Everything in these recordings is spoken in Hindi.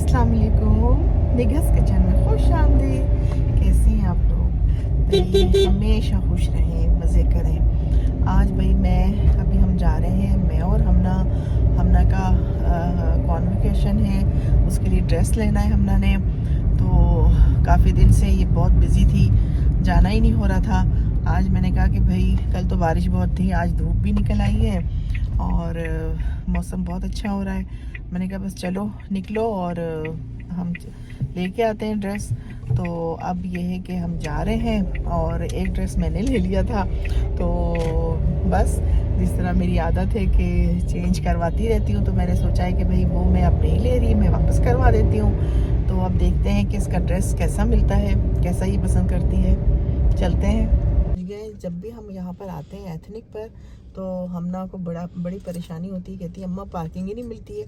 अस्सलाम वालेकुम, निगहस किचन में खुश आमदीद। कैसे हैं आप लोग? भाई हमेशा खुश रहें, मज़े करें। आज भाई हम जा रहे हैं, मैं और हमना का कॉन्वोकेशन है, उसके लिए ड्रेस लेना है हमना ने। तो काफ़ी दिन से ये बहुत बिज़ी थी, जाना ही नहीं हो रहा था। आज मैंने कहा कि भाई कल तो बारिश बहुत थी, आज धूप भी निकल आई है और मौसम बहुत अच्छा हो रहा है। मैंने कहा बस चलो निकलो और हम लेके आते हैं ड्रेस। तो अब ये है कि हम जा रहे हैं और एक ड्रेस मैंने ले लिया था, तो बस जिस तरह मेरी आदत है कि चेंज करवाती रहती हूँ, तो मैंने सोचा है कि भाई वो मैं अब नहीं ले रही, मैं वापस करवा देती हूँ। तो अब देखते हैं कि इसका ड्रेस कैसा मिलता है, कैसा ये पसंद करती है। चलते हैं। जब भी हम यहाँ पर आते हैं एथनिक पर, तो हमना को बड़ी परेशानी होती है। कहती है अम्मा पार्किंग ही नहीं मिलती है।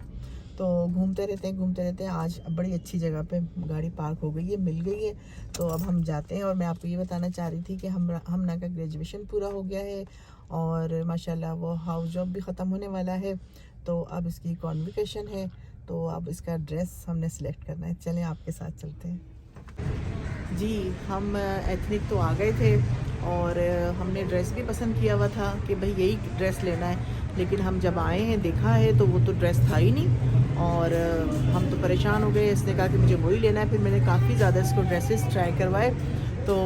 तो घूमते रहते हैं। आज बड़ी अच्छी जगह पे गाड़ी पार्क हो गई है, मिल गई है। तो अब हम जाते हैं। और मैं आपको ये बताना चाह रही थी कि हमना का ग्रेजुएशन पूरा हो गया है और माशाल्लाह वो हाउस जॉब भी ख़त्म होने वाला है। तो अब इसकी कॉन्वोकेशन है, तो अब इसका ड्रेस हमने सेलेक्ट करना है। चलें आपके साथ चलते हैं जी। हम एथनिक तो आ गए थे और हमने ड्रेस भी पसंद किया हुआ था कि भाई यही ड्रेस लेना है। लेकिन हम जब आए हैं देखा है तो वो तो ड्रेस था ही नहीं और हम तो परेशान हो गए। इसने कहा कि मुझे वही लेना है। फिर मैंने काफ़ी ज़्यादा इसको ड्रेसेस ट्राई करवाए, तो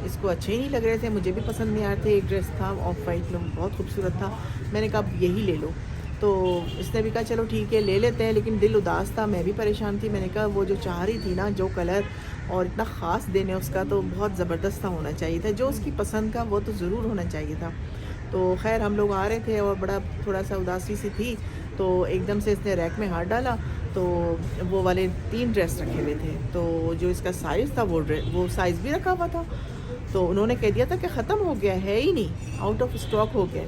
इसको अच्छे ही नहीं लग रहे थे, मुझे भी पसंद नहीं आ रहे थे। एक ड्रेस था ऑफ वाइट में, बहुत खूबसूरत था। मैंने कहा अब यही ले लो। तो इसने भी कहा चलो ठीक है ले लेते हैं, लेकिन दिल उदास था, मैं भी परेशान थी। मैंने कहा वो जो चाह रही थी ना, जो कलर और इतना ख़ास देने उसका, तो बहुत ज़बरदस्त सा होना चाहिए था। जो उसकी पसंद का वो तो ज़रूर होना चाहिए था। तो खैर हम लोग आ रहे थे और बड़ा थोड़ा सा उदासी सी थी, तो एकदम से इसने रैक में हाथ डाला, तो वो वाले 3 ड्रेस रखे हुए थे। तो जो इसका साइज़ था वो साइज़ भी रखा हुआ था। तो उन्होंने कह दिया था कि ख़त्म हो गया है ही नहीं, आउट ऑफ स्टॉक हो गया।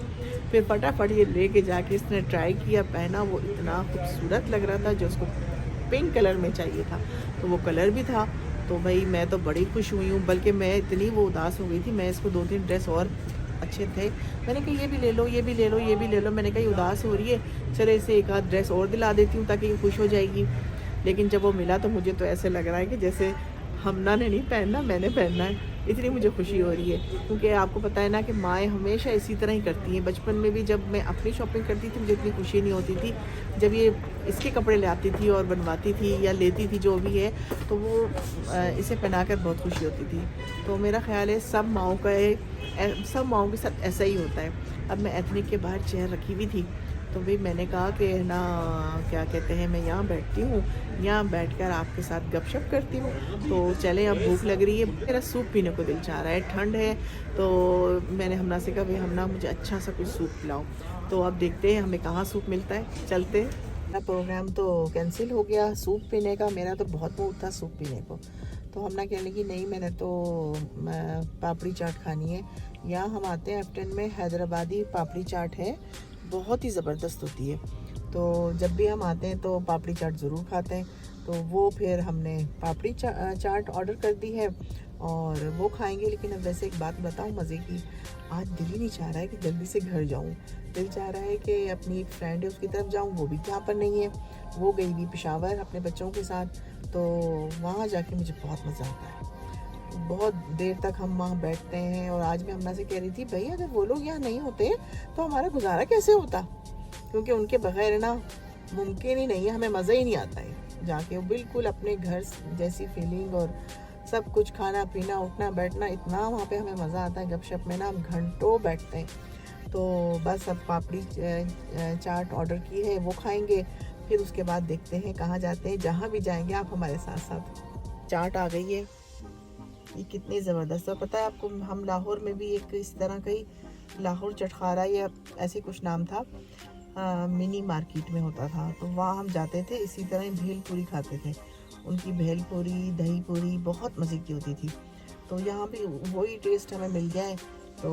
फिर फटाफट ये लेके जाके इसने ट्राई किया, पहना। वो इतना खूबसूरत लग रहा था, जो उसको पिंक कलर में चाहिए था तो वो कलर भी था। तो भाई मैं तो बड़ी खुश हुई हूँ, बल्कि मैं इतनी वो उदास हो गई थी। मैं इसको 2-3 ड्रेस और अच्छे थे, मैंने कहा ये भी ले लो, ये भी ले लो, ये भी ले लो। मैंने कहा ये उदास हो रही है, चलो इसे एक आध ड्रेस और दिला देती हूँ ताकि ये खुश हो जाएगी। लेकिन जब वो मिला तो मुझे तो ऐसे लग रहा है कि जैसे हमना ने नहीं पहनना, मैंने पहनना है। इतनी मुझे खुशी हो रही है, क्योंकि आपको पता है ना कि माएँ हमेशा इसी तरह ही करती हैं। बचपन में भी जब मैं अपनी शॉपिंग करती थी, मुझे इतनी खुशी नहीं होती थी। जब ये इसके कपड़े लाती थी और बनवाती थी या लेती थी जो भी है, तो वो इसे पहनाकर बहुत खुशी होती थी। तो मेरा ख़्याल है सब माँओं के साथ ऐसा ही होता है। अब मैं एथनिक के बाहर चेयर रखी हुई थी, तो भाई मैंने कहा कि ना क्या कहते हैं, मैं यहाँ बैठती हूँ, यहाँ बैठकर आपके साथ गपशप करती हूँ। तो चलें, अब भूख लग रही है, मेरा सूप पीने को दिल चाह रहा है, ठंड है। तो मैंने हमना से कहा भाई हमना मुझे अच्छा सा कुछ सूप पिलाओ। तो अब देखते हैं हमें कहाँ सूप मिलता है, चलते हैं। मेरा प्रोग्राम तो कैंसिल हो गया सूप पीने का, मेरा तो बहुत मूड था सूप पीने को। तो हमना कहने की नहीं, मैंने तो पापड़ी चाट खानी है। यहाँ हम आते हैं एफ्टन में, हैदराबादी पापड़ी चाट है, बहुत ही ज़बरदस्त होती है। तो जब भी हम आते हैं तो पापड़ी चाट ज़रूर खाते हैं। तो वो फिर हमने पापड़ी चाट ऑर्डर कर दी है और वो खाएंगे। लेकिन अब वैसे एक बात बताऊं मज़े की, आज दिल ही नहीं चाह रहा है कि जल्दी से घर जाऊं। दिल चाह रहा है कि अपनी एक फ्रेंड है उसकी तरफ जाऊं, वो भी यहाँ पर नहीं है, वो गई हुई पेशावर अपने बच्चों के साथ। तो वहाँ जाके मुझे बहुत मज़ा आता है, बहुत देर तक हम वहाँ बैठते हैं। और आज मैं हमना से कह रही थी भाई अगर वो लोग यहाँ नहीं होते तो हमारा गुजारा कैसे होता, क्योंकि उनके बगैर ना मुमकिन ही नहीं है, हमें मज़ा ही नहीं आता है जाके। वो बिल्कुल अपने घर जैसी फीलिंग और सब कुछ, खाना पीना उठना बैठना, इतना वहाँ पे हमें मज़ा आता है। गपशप में ना हम घंटों बैठते हैं। तो बस अब पापड़ी चाट ऑर्डर की है, वो खाएंगे। फिर उसके बाद देखते हैं कहाँ जाते हैं, जहाँ भी जाएंगे आप हमारे साथ साथ। चाट आ गई है, ये कितनी ज़बरदस्त है। पता है आपको, हम लाहौर में भी एक इस तरह का ही लाहौर चटखारा या ऐसे कुछ नाम था, मिनी मार्केट में होता था। तो वहाँ हम जाते थे, इसी तरह ही भेल पूरी खाते थे। उनकी भेल पूरी, दही पूरी बहुत मज़े की होती थी। तो यहाँ भी वही टेस्ट हमें मिल गया है। तो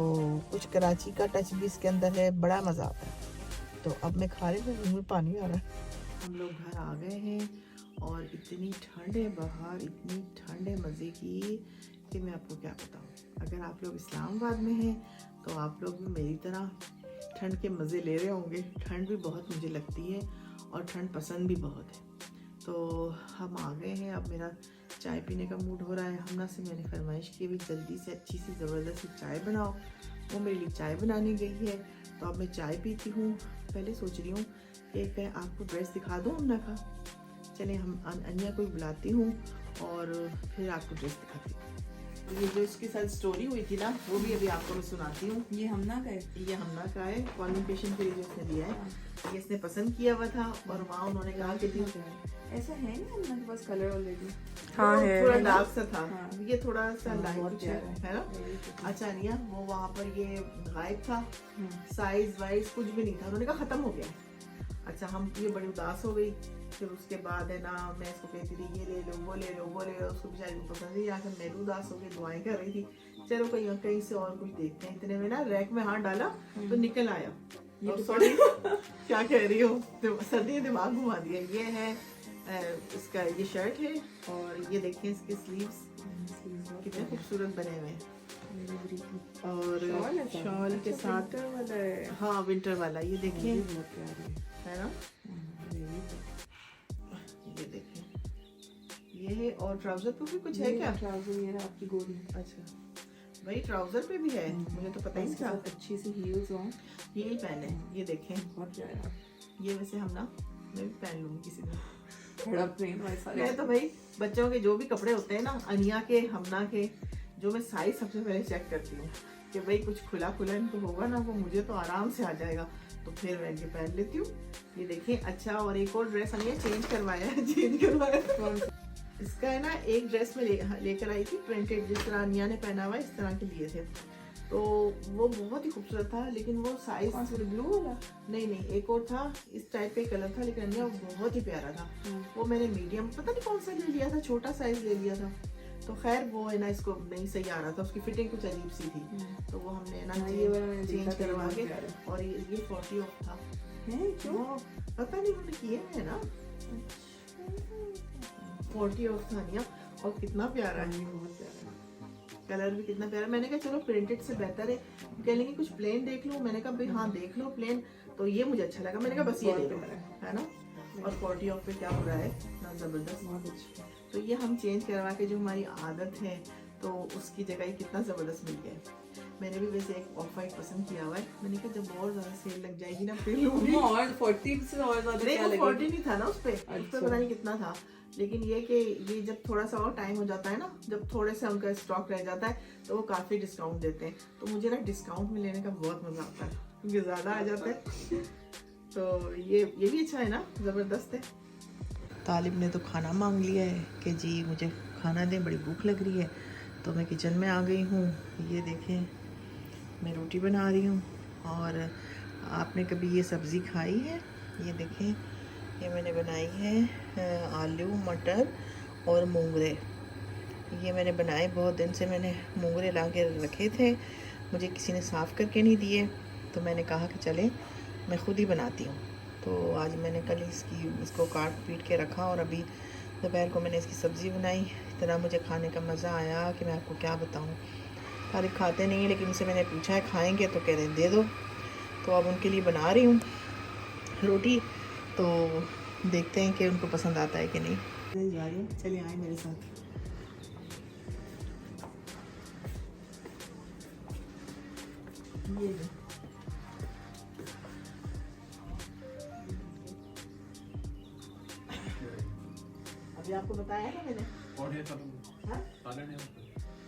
कुछ कराची का टच भी इसके अंदर है, बड़ा मज़ा आता है। तो अब मैं खा रही हूँ, मुँह में पानी आ रहा है। हम लोग घर आ गए हैं और इतनी ठंड है बाहर, इतनी ठंड है मज़े की कि मैं आपको क्या बताऊँ। अगर आप लोग इस्लामाबाद में हैं तो आप लोग भी मेरी तरह ठंड के मज़े ले रहे होंगे। ठंड भी बहुत मुझे लगती है और ठंड पसंद भी बहुत है। तो हम आ गए हैं, अब मेरा चाय पीने का मूड हो रहा है। हमना से मैंने फरमाइश की भी जल्दी से अच्छी सी ज़बरदस्त चाय बनाओ। वो मेरे लिए चाय बनाने गई है, तो अब मैं चाय पीती हूँ। पहले सोच रही हूँ कि आपको ड्रेस दिखा दूँ हमना का। चले हम अनिया को बुलाती हूँ और फिर आपको ड्रेस दिखाती हूँ। ये जो इसके साथ स्टोरी हुई थी ना, वो भी अभी आपको मैं सुनाती हूँ। ये हमना का है, ये हमना का है, कॉन्वोकेशन के लिए जो इसने दिया है। ये इसने पसंद किया हुआ था और वहाँ उन्होंने कहा कि ऐसा है नहीं हमना के पास कलर ऑलरेडी। हाँ है, थोड़ा डार्क सा था। हाँ। ये थोड़ा सा लाइट है ना। अच्छा अच्छा अनिया, वो वहाँ पर ये गायब था, साइज वाइज कुछ भी नहीं था। उन्होंने कहा खत्म हो गया। अच्छा हम ये बड़ी उदास हो गई। फिर उसके बाद है ना, मैं इसको कहती थी ये ले लो वो ले लो वो ले लो। उसको बेचारी को पसंद नहीं आकर मैं भी उदास हो गई, दुआएं कर रही थी। चलो कहीं से और कुछ देखते हैं। इतने में ना रैक में हाथ डाला तो निकल आया। ये सॉरी क्या कह रही हो, सर्दी ने दिमाग घुमा दिया। ये है इसका, ये शर्ट है और ये देखिए इसके स्लीव्स कितने खूबसूरत बने हुए हैं। और शॉल के साथ वाला है। हाँ विंटर वाला, ये देखिए है ना, ये देखिए ये है। और ट्राउजर पे भी कुछ है क्या? ट्राउजर ये है आपकी गोली। अच्छा भाई ट्राउजर पे भी है, मुझे तो पता ही नहीं था। अच्छी सी हील्स हो, हील पहने, ये देखें बहुत प्यारा। ये वैसे हम ना, मैं भी पहन लूंगी किसी दिन। मैं तो भाई बच्चों के जो भी कपड़े होते हैं ना, अनिया के हमना के, जो मैं साइज सबसे पहले चेक करती हूँ कि भाई कुछ खुला खुला इनको होगा ना, वो मुझे तो आराम से आ जाएगा, तो फिर मैं ये पहन लेती हूँ। ये देखिए। अच्छा और एक और ड्रेस अनिया चेंज करवाया है। इसका है ना, एक ड्रेस में लेकर आई थी प्रिंटेड, जिस तरह अनिया ने पहना हुआ इस तरह के लिए थे, तो वो बहुत ही खूबसूरत था। लेकिन वो साइज ब्लू वाला नहीं, एक और था इस टाइप का कलर था, लेकिन अनिया बहुत ही प्यारा था। वो मैंने मीडियम पता नहीं कौन सा ले लिया था, छोटा साइज ले लिया था। तो खैर वो है ना, इसको नहीं सही आ रहा था, उसकी फिटिंग कुछ अजीब सी थी, तो वो हमने ना चेंज करवा के, और ये 40 ऑफ था। क्यों पता नहीं उन्होंने किए है ना, 40 ऑफ था अनिया। और कितना प्यारा है, बहुत प्यारा कलर भी कितना प्यारा। मैंने कहा चलो प्रिंटेड से बेहतर है। कह लेंगे कुछ प्लेन देख लो, मैंने कहा भाई हाँ देख लो प्लेन, तो ये मुझे अच्छा लगा। मैंने कहा बस ये ले लो, है ना। और 40 ऑफ पे क्या हो रहा है ना, जबरदस्त, बहुत अच्छा। तो ये हम चेंज करवा के, जो हमारी आदत है तो उसकी जगह ही कितना जबरदस्त मिल गया। मैंने भी वैसे एक ऑफ वाइट पसंद किया हुआ है। मैंने कहा जब और ज्यादा सेल लग जाएगी ना फिर लूंगी। और 40 से और ज्यादा नहीं, वो 40 नहीं था ना उस पे, उस पे पता नहीं कितना था। लेकिन ये कि ये जब थोड़ा सा और टाइम हो जाता है ना, जब थोड़े से उनका स्टॉक रह जाता है, तो वो काफी डिस्काउंट देते हैं। तो मुझे ना डिस्काउंट में लेने का बहुत मजा आता है, क्योंकि ज्यादा आ जाता है। तो ये भी अच्छा है ना, जबरदस्त है। तालिब ने तो खाना मांग लिया है कि जी मुझे खाना दें, बड़ी भूख लग रही है। तो मैं किचन में आ गई हूँ। ये देखें मैं रोटी बना रही हूँ। और आपने कभी ये सब्ज़ी खाई है? ये देखें, ये मैंने बनाई है आलू मटर और मोंगरे। ये मैंने बनाए, बहुत दिन से मैंने मोंगरे ला के रखे थे, मुझे किसी ने साफ़ करके नहीं दिए, तो मैंने कहा कि चले मैं ख़ुद ही बनाती हूँ। तो आज मैंने कल इसको काट पीट के रखा, और अभी दोपहर को मैंने इसकी सब्ज़ी बनाई। इतना मुझे खाने का मज़ा आया कि मैं आपको क्या बताऊँ। सारे खाते नहीं, लेकिन उनसे मैंने पूछा है खाएंगे, तो कह रहे दे दो। तो अब उनके लिए बना रही हूँ रोटी, तो देखते हैं कि उनको पसंद आता है कि नहीं। जा रही हूँ, चलिए आए मेरे साथ। ये अभी आपको बताया ना मैंने, और ये तो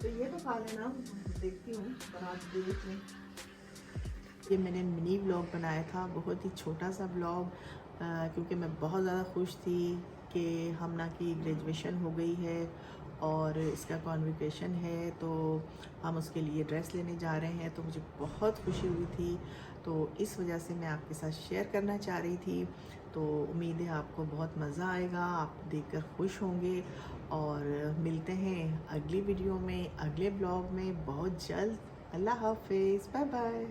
ये तो खा लेना, देखती हूँ बना देख में। ये मैंने मिनी व्लॉग बनाया था, बहुत ही छोटा सा व्लॉग, क्योंकि मैं बहुत ज़्यादा खुश थी कि हमना की ग्रेजुएशन हो गई है और इसका कॉन्वोकेशन है, तो हम उसके लिए ड्रेस लेने जा रहे हैं। तो मुझे बहुत खुशी हुई थी, तो इस वजह से मैं आपके साथ शेयर करना चाह रही थी। तो उम्मीद है आपको बहुत मज़ा आएगा, आप देखकर खुश होंगे। और मिलते हैं अगली वीडियो में, अगले ब्लॉग में बहुत जल्द। अल्लाह हाफिज़, बाय बाय।